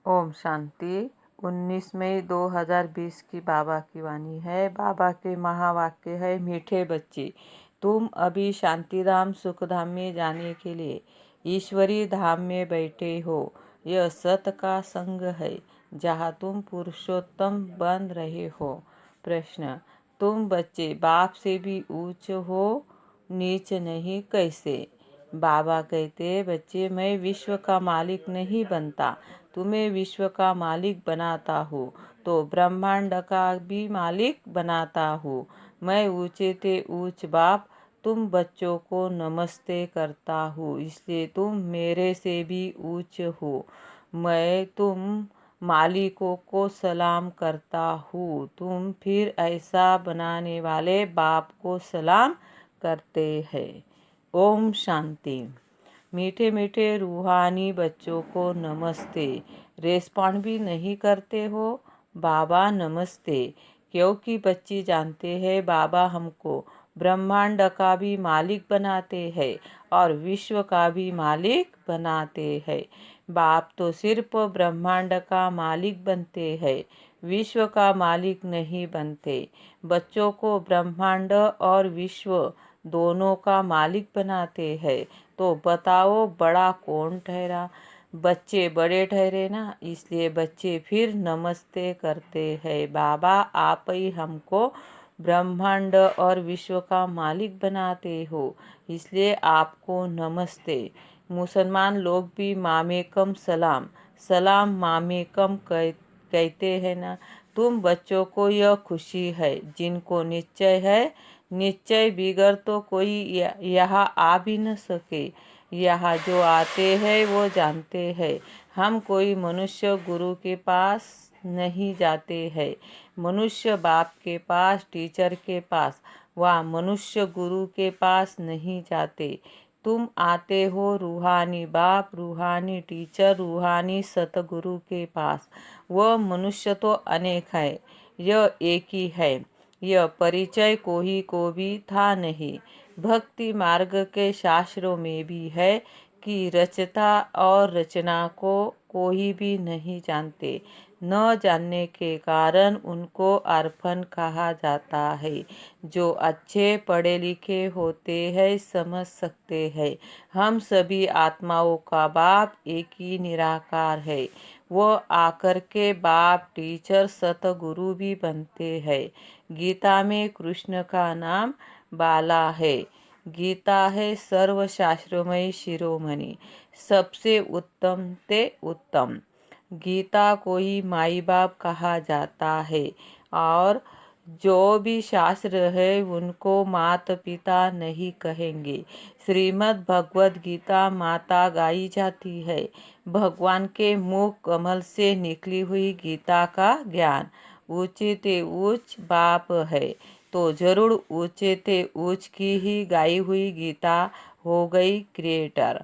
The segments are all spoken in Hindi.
ओम शांति। 19 मई 2020 की बाबा की वाणी है। बाबा के महावाक्य है, मीठे बच्चे, तुम अभी शांतिधाम सुखधाम में जाने के लिए ईश्वरी धाम में बैठे हो। यह सत का संग है जहाँ तुम पुरुषोत्तम बन रहे हो। प्रश्न, तुम बच्चे बाप से भी ऊंच हो, नीच नहीं, कैसे? बाबा कहते, बच्चे, मैं विश्व का मालिक नहीं बनता, तुम्हें विश्व का मालिक बनाता हूँ, तो ब्रह्मांड का भी मालिक बनाता हूँ। मैं ऊंचे ते ऊंच बाप तुम बच्चों को नमस्ते करता हूँ, इसलिए तुम मेरे से भी ऊंच हो। मैं तुम मालिकों को सलाम करता हूँ, तुम फिर ऐसा बनाने वाले बाप को सलाम करते हैं। ओम शांति। मीठे मीठे रूहानी बच्चों को नमस्ते। रेस्पॉन्ड भी नहीं करते हो? बाबा नमस्ते। क्योंकि बच्चे जानते हैं बाबा हमको ब्रह्मांड का भी मालिक बनाते हैं और विश्व का भी मालिक बनाते हैं। बाप तो सिर्फ ब्रह्मांड का मालिक बनते हैं, विश्व का मालिक नहीं बनते। बच्चों को ब्रह्मांड और विश्व दोनों का मालिक बनाते हैं। तो बताओ, बड़ा कौन ठहरा? बच्चे बड़े ठहरे ना, इसलिए बच्चे फिर नमस्ते करते हैं। बाबा, आप ही हमको ब्रह्मांड और विश्व का मालिक बनाते हो, इसलिए आपको नमस्ते। मुसलमान लोग भी मामेकम सलाम, सलाम मामेकम कहते हैं ना। तुम बच्चों को यह खुशी है जिनको निश्चय है, निश्चय बिगड़ तो कोई यहाँ आ भी न सके। यहाँ जो आते हैं वो जानते हैं हम कोई मनुष्य गुरु के पास नहीं जाते हैं, मनुष्य बाप के पास, टीचर के पास, वह मनुष्य गुरु के पास नहीं जाते। तुम आते हो रूहानी बाप, रूहानी टीचर, रूहानी सतगुरु के पास। वह मनुष्य तो अनेक है, यह एक ही है। यह परिचय कोई को भी था नहीं। भक्ति मार्ग के शास्त्रों में भी है कि रचता और रचना को कोई भी नहीं जानते। न जानने के कारण उनको अर्फन कहा जाता है। जो अच्छे पढ़े लिखे होते हैं समझ सकते हैं हम सभी आत्माओं का बाप एक ही निराकार है। वो आकर के बाप, टीचर, सतगुरु भी बनते हैं। गीता में कृष्ण का नाम बाला है। गीता है सर्वशास्त्रमय शिरोमणि, सबसे उत्तम ते उत्तम। गीता को ही माई बाप कहा जाता है और जो भी शास्त्र है उनको माता पिता नहीं कहेंगे। श्रीमद् भगवद गीता माता गाई जाती है। भगवान के मुख कमल से निकली हुई गीता का ज्ञान ऊंचे ते ऊंच बाप है, तो जरूर ऊंचे ते ऊंच की ही गाई हुई गीता हो गई क्रिएटर।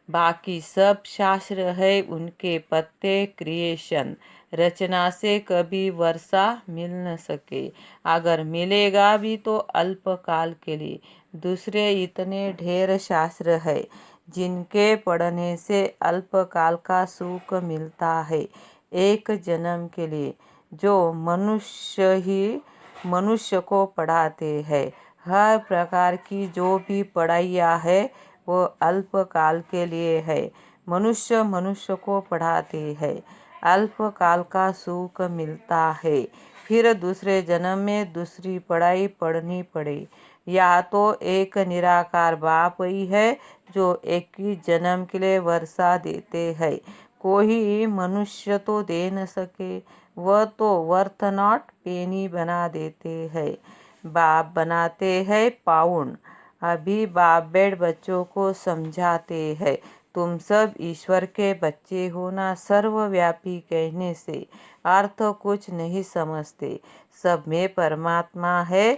बाकी सब शास्त्र है उनके पत्ते क्रिएशन, रचना से कभी वर्षा मिल न सके। अगर मिलेगा भी तो अल्पकाल के लिए। दूसरे इतने ढेर शास्त्र है जिनके पढ़ने से अल्पकाल का सुख मिलता है, एक जन्म के लिए। जो मनुष्य ही मनुष्य को पढ़ाते हैं। हर प्रकार की जो भी पढ़ाइयाँ है वो अल्पकाल के लिए है। मनुष्य मनुष्य को पढ़ाते हैं, अल्पकाल का सुख मिलता है। फिर दूसरे जन्म में दूसरी पढ़ाई पढ़नी पड़े। या तो एक निराकार बाप ही है जो एक ही जन्म के लिए वर्षा देते हैं। कोई मनुष्य तो दे न सके, वह तो वर्थ नॉट पेनी बना देते हैं। बाप बनाते हैं पाउंड। अभी बाप बेड बच्चों को समझाते हैं, तुम सब ईश्वर के बच्चे हो ना। सर्वव्यापी कहने से अर्थ कुछ नहीं समझते। सब में परमात्मा है,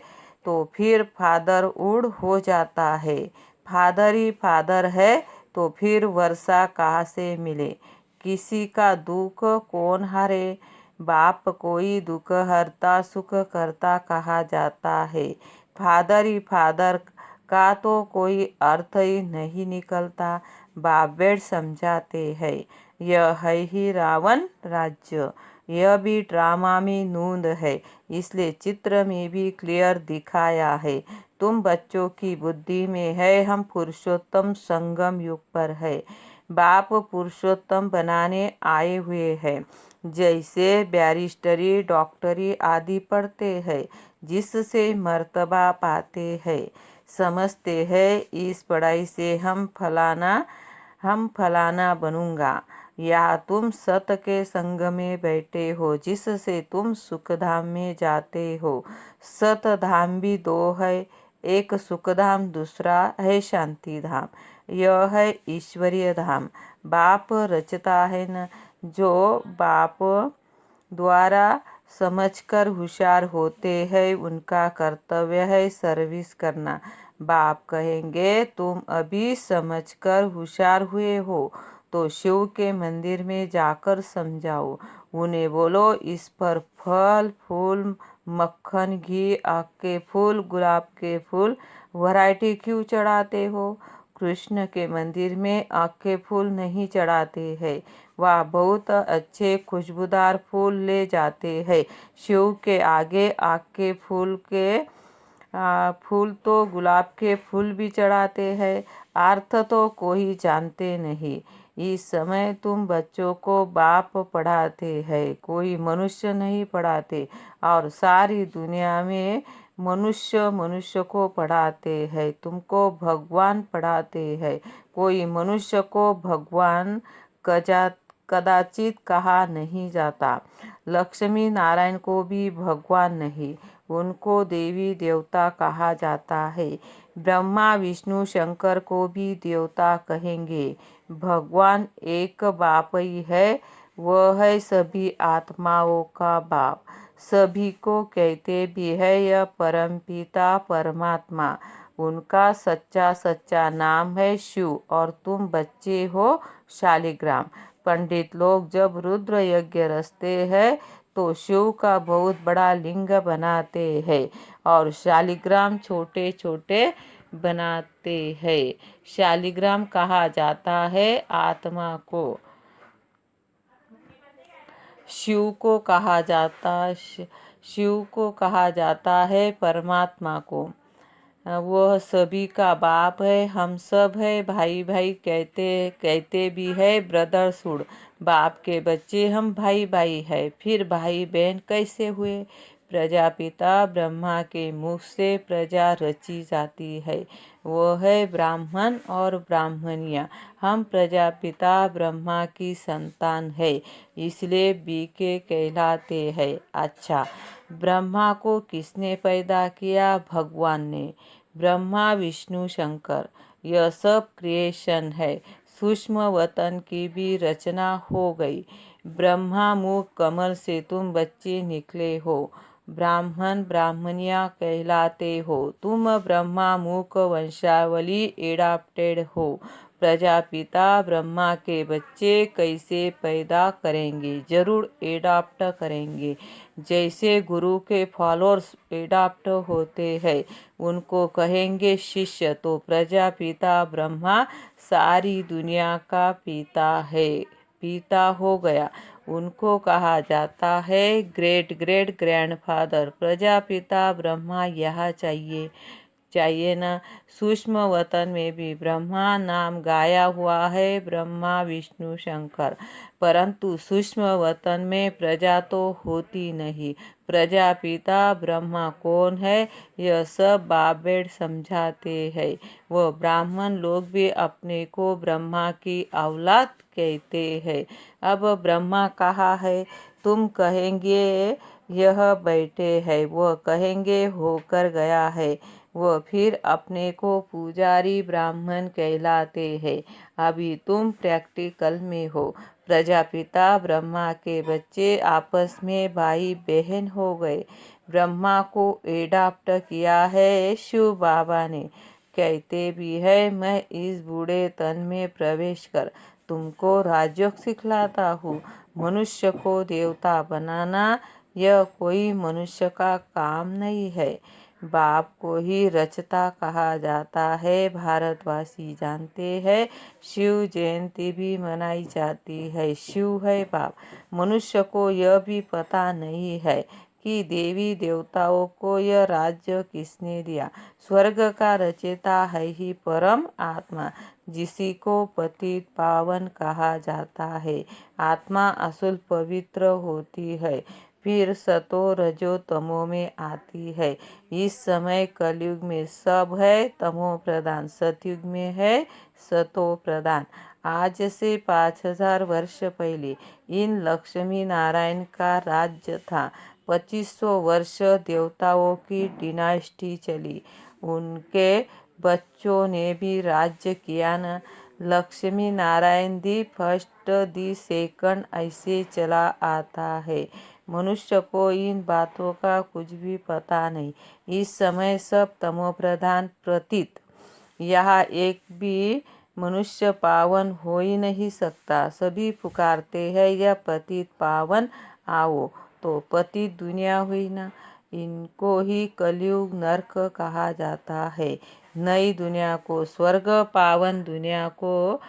तो फिर फादरहुड हो जाता है। फादर ही फादर है, तो फिर वर्षा कहाँ से मिले? किसी का दुख कौन हरे? बाप कोई दुख हरता सुख करता कहा जाता है। फादर ही फादर का तो कोई अर्थ ही नहीं निकलता। बाप बेड समझाते हैं, यह है ही रावण राज्य। यह भी ड्रामा में नूंद है, इसलिए चित्र में भी क्लियर दिखाया है। तुम बच्चों की बुद्धि में है, हम पुरुषोत्तम संगम युग पर है। बाप पुरुषोत्तम बनाने आए हुए हैं। जैसे बैरिस्टरी, डॉक्टरी आदि पढ़ते हैं, जिससे मर्तबा पाते हैं। समझते हैं इस पढ़ाई से हम फलाना बनूंगा। या तुम सत के संग में बैठे हो, जिससे तुम सुखधाम में जाते हो। सत धाम भी दो है, एक सुखधाम, दूसरा है शांति धाम। यह है ईश्वरीय धाम। बाप रचता है न, जो बाप द्वारा समझकर होशियार होते हैं, उनका कर्तव्य है सर्विस करना। बाप कहेंगे, तुम अभी समझकर होशियार हुए हो, तो शिव के मंदिर में जाकर समझाओ। उन्हें बोलो, इस पर फल फूल, मक्खन, घी, आक के फूल, गुलाब के फूल वैरायटी क्यों चढ़ाते हो? कृष्ण के मंदिर में आक के फूल नहीं चढ़ाते हैं, वह बहुत अच्छे खुशबूदार फूल ले जाते हैं। शिव के आगे आक के फूल तो गुलाब के फूल भी चढ़ाते हैं। अर्थ तो कोई जानते नहीं। इस समय तुम बच्चों को बाप पढ़ाते हैं, कोई मनुष्य नहीं पढ़ाते। और सारी दुनिया में मनुष्य मनुष्य को पढ़ाते हैं। तुमको भगवान पढ़ाते हैं। कोई मनुष्य को भगवान कदाचित कहा नहीं जाता। लक्ष्मी नारायण को भी भगवान नहीं, उनको देवी देवता कहा जाता है। ब्रह्मा विष्णु शंकर को भी देवता कहेंगे। भगवान एक बाप ही है, वह है सभी आत्माओं का बाप। सभी को कहते भी है यह परमपिता परमात्मा। उनका सच्चा सच्चा नाम है शिव, और तुम बच्चे हो शालिग्राम। पंडित लोग जब रुद्र यज्ञ रचते हैं, तो शिव का बहुत बड़ा लिंग बनाते हैं, और शालिग्राम छोटे छोटे बनाते हैं। शालिग्राम कहा जाता है आत्मा को, शिव को कहा जाता है परमात्मा को। वह सभी का बाप है। हम सब है भाई भाई कहते भी है ब्रदरहुड। बाप के बच्चे हम भाई भाई है, फिर भाई बहन कैसे हुए? प्रजापिता ब्रह्मा के मुख से प्रजा रची जाती है, वो है ब्राह्मण और ब्राह्मणिया। हम प्रजापिता ब्रह्मा की संतान है, इसलिए बीके कहलाते हैं। अच्छा, ब्रह्मा को किसने पैदा किया? भगवान ने। ब्रह्मा विष्णु शंकर, यह सब क्रिएशन है। सूक्ष्म वतन की भी रचना हो गई। ब्रह्मा मुख कमल से तुम बच्चे निकले हो, ब्राह्मण ब्राह्मणिया कहलाते हो। तुम ब्रह्मा मुख वंशावली एडाप्टेड हो। प्रजापिता ब्रह्मा के बच्चे कैसे पैदा करेंगे? जरूर एडाप्ट करेंगे। जैसे गुरु के फॉलोअर्स एडाप्ट होते हैं, उनको कहेंगे शिष्य। तो प्रजापिता ब्रह्मा सारी दुनिया का पिता हो गया। उनको कहा जाता है great great grandfather. Prajapita Brahma यह चाहिए ना। सूक्ष्म वतन में भी ब्रह्मा नाम गाया हुआ है, ब्रह्मा विष्णु शंकर। परंतु सूक्ष्म वतन में प्रजा तो होती नहीं। प्रजापिता ब्रह्मा कौन है, यह सब बाबेड़ समझाते हैं। वो ब्राह्मण लोग भी अपने को ब्रह्मा की औलाद कहते हैं। अब ब्रह्मा कहाँ है? तुम कहेंगे यह बैठे है, वो कहेंगे होकर गया है। वो फिर अपने को पुजारी ब्राह्मण कहलाते हैं। अभी तुम प्रैक्टिकल में हो। प्रजापिता ब्रह्मा के बच्चे आपस में भाई बहन हो गए। ब्रह्मा को एडाप्ट किया है शिव बाबा ने। कहते भी है, मैं इस बूढ़े तन में प्रवेश कर तुमको राजयोग सिखलाता हूँ। मनुष्य को देवता बनाना यह कोई मनुष्य का काम नहीं है। बाप को ही रचता कहा जाता है। भारतवासी जानते हैं, शिव जयंती भी मनाई जाती है। शिव है बाप। मनुष्य को यह भी पता नहीं है कि देवी देवताओं को यह राज्य किसने दिया। स्वर्ग का रचयिता है ही परम आत्मा, जिसी को पतित पावन कहा जाता है। आत्मा असुल पवित्र होती है, फिर सतो रजो तमो में आती है। इस समय कलयुग में सब है तमो प्रधान, सतयुग में है सतो प्रधान। आज से 5000 वर्ष पहले इन लक्ष्मी नारायण का राज्य था। 2500 वर्ष देवताओं की डिनास्टी चली, उनके बच्चों ने भी राज्य किया न। Lakshmi Narayan the first the second ऐसे चला आता है। मनुष्य को इन बातों का कुछ भी पता नहीं। इस समय सब तमोप्रधान प्रतीत। यहाँ एक भी मनुष्य पावन हो ही नहीं सकता। सभी पुकारते हैं, यह पतित पावन आओ, तो पतित दुनिया हुई ना। इनको ही कलयुग नरक कहा जाता है। नई दुनिया को स्वर्ग, पावन दुनिया को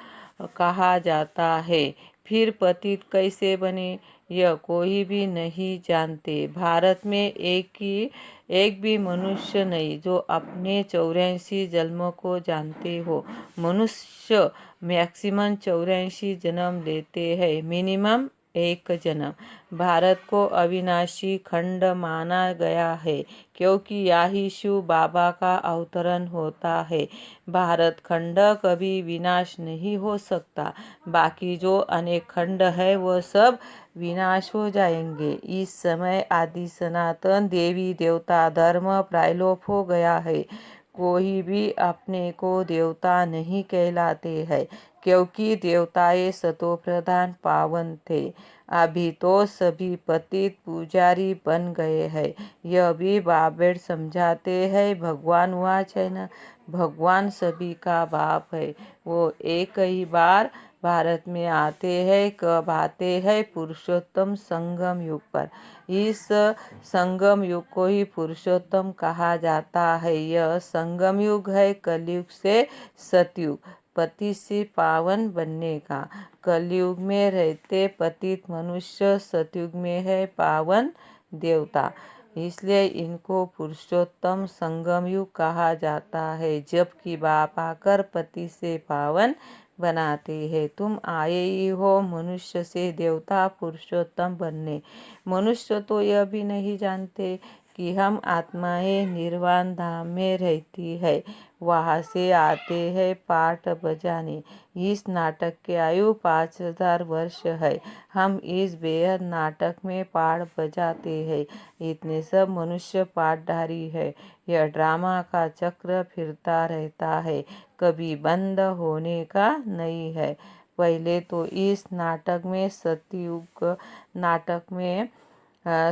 कहा जाता है। फिर पतित कैसे बने, यह कोई भी नहीं जानते। भारत में एक भी मनुष्य नहीं जो अपने 84 जन्म को जानते हो। मनुष्य मैक्सिमम 84 जन्म लेते हैं, मिनिमम एक जन्म। भारत को अविनाशी खंड माना गया है, क्योंकि यही शिव बाबा का अवतरण होता है। भारत खंड कभी विनाश नहीं हो सकता। बाकी जो अनेक खंड है वह सब विनाश हो जाएंगे। इस समय आदि सनातन देवी देवता धर्म प्रायलोप हो गया है। कोई भी अपने को देवता नहीं कहलाते हैं, क्योंकि देवताएं सतो प्रधान पावन थे। अभी तो सभी पतित पुजारी बन गए हैं। यह भी बाबेड़ समझाते हैं। भगवान वाच है ना, भगवान सभी का बाप है। वो एक ही बार भारत में आते हैं। कब आते हैं? पुरुषोत्तम संगम युग पर। इस संगम युग को ही पुरुषोत्तम कहा जाता है। यह संगम युग है कलयुग से सतयुग, पति से पावन बनने का। कलयुग में रहते पतित मनुष्य, सतयुग में है पावन देवता, इसलिए इनको पुरुषोत्तम संगम युग कहा जाता है। जबकि बाप आकर पति से पावन बनाते हैं। तुम आए ही हो मनुष्य से देवता पुरुषोत्तम बनने। मनुष्य तो यह भी नहीं जानते कि हम आत्माएं निर्वाण धाम में रहती है, वहाँ से आते हैं पाठ बजाने। इस नाटक की आयु 5000 वर्ष है। हम इस बेहद नाटक में पाठ बजाते हैं। इतने सब मनुष्य पाठधारी है। यह ड्रामा का चक्र फिरता रहता है, कभी बंद होने का नहीं है। पहले तो इस नाटक में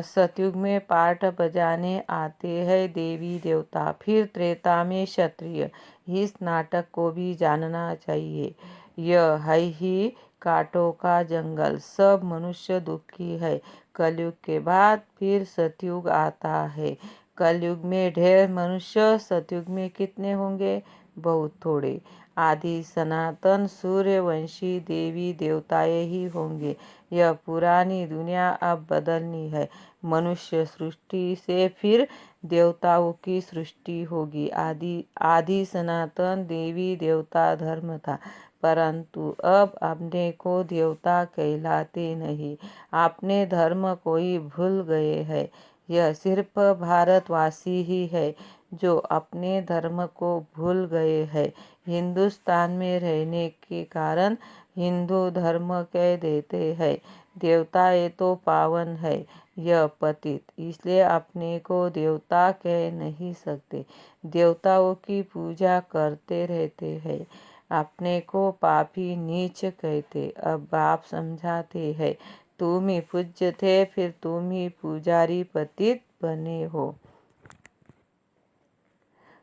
सतयुग में पाठ बजाने आते हैं देवी देवता, फिर त्रेता में क्षत्रिय। इस नाटक को भी जानना चाहिए। यह है ही कांटों का जंगल, सब मनुष्य दुखी है। कलयुग के बाद फिर सतयुग आता है। कलयुग में ढेर मनुष्य, सतयुग में कितने होंगे? बहुत थोड़े। आदि सनातन सूर्यवंशी देवी देवताएं ही होंगे। यह पुरानी दुनिया अब बदलनी है। मनुष्य सृष्टि से फिर देवताओं की सृष्टि होगी। आदि सनातन देवी देवता धर्म था, परंतु अब अपने को देवता कहलाते नहीं। अपने धर्म को ही भूल गए हैं। यह सिर्फ भारतवासी ही है जो अपने धर्म को भूल गए हैं। हिंदुस्तान में रहने के कारण हिंदू धर्म कह देते हैं। देवता ये तो पावन है, यह पतित, इसलिए अपने को देवता कह नहीं सकते। देवताओं की पूजा करते रहते हैं, अपने को पापी नीच कहते। अब बाप समझाते हैं, तुम ही पूज्य थे, फिर तुम ही पुजारी पतित बने हो।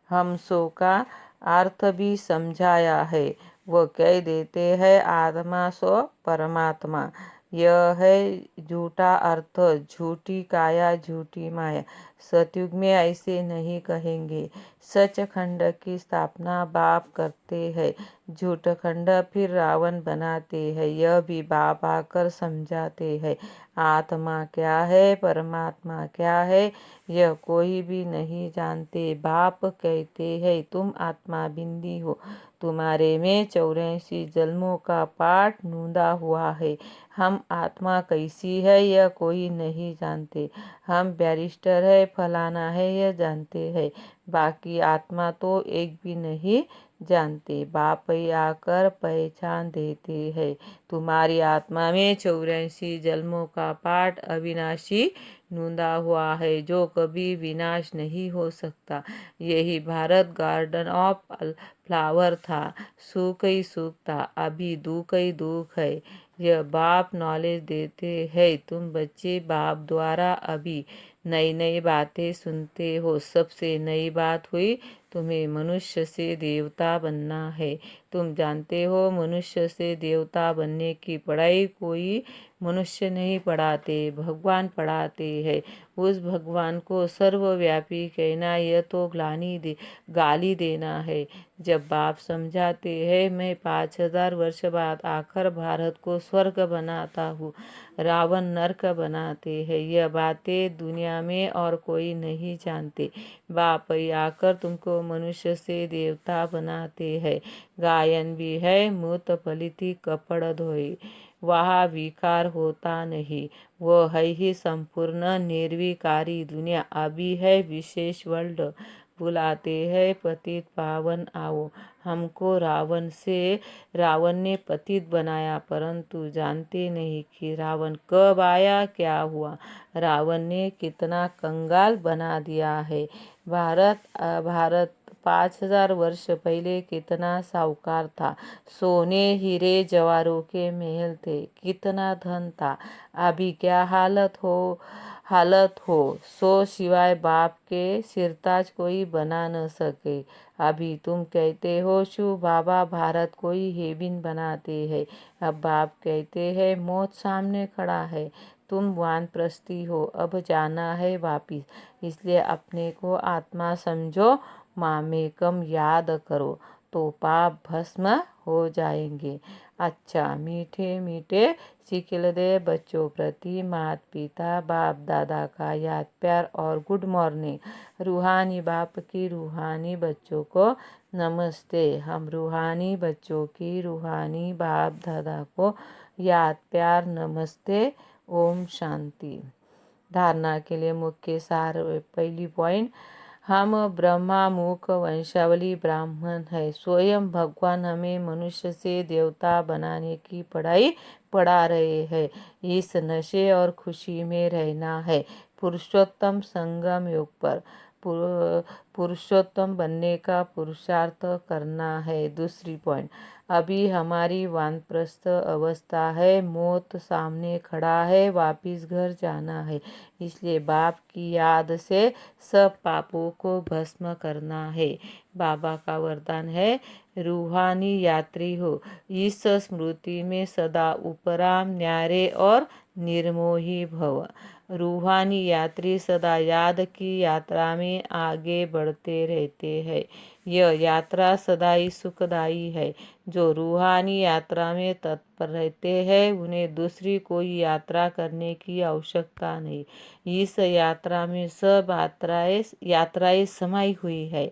हम सो का अर्थ भी समझाया है। वो कह देते हैं आत्मा सो परमात्मा। यह है झूठा अर्थ, झूठी काया, झूठी माया। सतयुग में ऐसे नहीं कहेंगे। सचखंड की स्थापना बाप करते हैं, झूठखंड फिर रावण बनाते हैं। यह भी बाप आकर समझाते हैं। आत्मा क्या है, परमात्मा क्या है, यह कोई भी नहीं जानते। बाप कहते हैं तुम आत्मा बिंदी हो, तुम्हारे में 84 जन्मों का पाठ नूंदा हुआ है। हम आत्मा कैसी है यह कोई नहीं जानते। हम बैरिस्टर है, फलाना है, यह जानते हैं। बाकी आत्मा तो एक भी नहीं जानते। बाप ही आकर पहचान देते हैं। तुम्हारी आत्मा में 84 जन्मों का पाठ अविनाशी नूंदा हुआ है, जो कभी विनाश नहीं हो सकता। यही भारत गार्डन ऑफ फ्लावर था। सुख ही सुख था, अभी दुख ही दुख है। यह बाप नॉलेज देते हैं। तुम बच्चे बाप द्वारा अभी नई नई बातें सुनते हो। सबसे नई बात हुई तुम्हें मनुष्य से देवता बनना है। तुम जानते हो मनुष्य से देवता बनने की पढ़ाई कोई मनुष्य नहीं पढ़ाते, भगवान पढ़ाते हैं। उस भगवान को सर्वव्यापी कहना यह तो गाली देना है। जब बाप समझाते हैं मैं 5000 वर्ष बाद आकर भारत को स्वर्ग बनाता हूँ, रावण नरक बनाते हैं, यह बातें दुनिया में और कोई नहीं जानते। बाप ही आकर तुमको मनुष्य से देवता बनाते हैं। गायन भी है, मूत फलित कपड़ धोए, वहाँ विकार होता नहीं। वो है ही संपूर्ण निर्विकारी दुनिया। अभी है विशेष वर्ल्ड, बुलाते हैं पतित पावन आओ। हमको रावण ने पतित बनाया, परंतु जानते नहीं कि रावण कब आया, क्या हुआ। रावण ने कितना कंगाल बना दिया है। भारत 5000 वर्ष पहले कितना साहूकार था। सोने हीरे जवाहरों के महल थे, कितना धन था। अभी क्या हालत हो सो सिवाय बाप के सिरताज कोई बना न सके। अभी तुम कहते हो शु बाबा भारत कोई हेबिन बनाते हैं। अब बाप कहते हैं मौत सामने खड़ा है, तुम वानप्रस्थी हो, अब जाना है वापिस। इसलिए अपने को आत्मा समझो, मामेकम याद करो, तो पाप भस्म हो जाएंगे। अच्छा मीठे मीठे सिखिलदे बच्चों प्रति माता पिता बाप दादा का याद प्यार और गुड मॉर्निंग। रूहानी बाप की रूहानी बच्चों को नमस्ते। हम रूहानी बच्चों की रूहानी बाप दादा को याद प्यार नमस्ते। ओम शांति। धारणा के लिए मुख्य सार, पहली पॉइंट, हम ब्रह्मा मुख वंशावली ब्राह्मण है। स्वयं भगवान हमें मनुष्य से देवता बनाने की पढ़ाई पढ़ा रहे हैं। इस नशे और खुशी में रहना है। पुरुषोत्तम संगम योग पर पुरुषोत्तम बनने का पुरुषार्थ करना है। दूसरी पॉइंट, अभी हमारी वानप्रस्थ अवस्था है, मौत सामने खड़ा है, वापिस घर जाना है। इसलिए बाप की याद से सब पापों को भस्म करना है। बाबा का वरदान है रूहानी यात्री हो, इस स्मृति में सदा उपराम न्यारे और निर्मोही भव। रूहानी यात्री सदा याद की यात्रा में आगे बढ़ते रहते हैं। यह यात्रा सदा ही सुखदायी है। जो रूहानी यात्रा में तत्पर रहते हैं उन्हें दूसरी कोई यात्रा करने की आवश्यकता नहीं। इस यात्रा में सब यात्राएं समाई हुई है।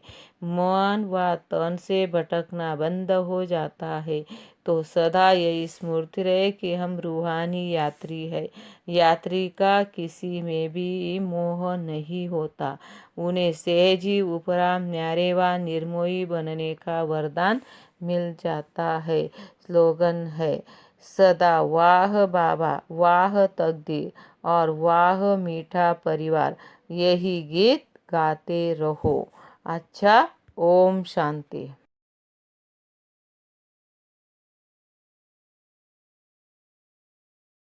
मन व तन से भटकना बंद हो जाता है, तो सदा यही स्मृति रहे कि हम रूहानी यात्री है। यात्री का किसी में भी मोह नहीं होता। उन्हें सहज ही उपराम न्यारे व निर्मोही बनने का वरदान मिल जाता है। स्लोगन है सदा वाह बाबा, वाह तकदीर और वाह मीठा परिवार, यही गीत गाते रहो। अच्छा, ओम शांति।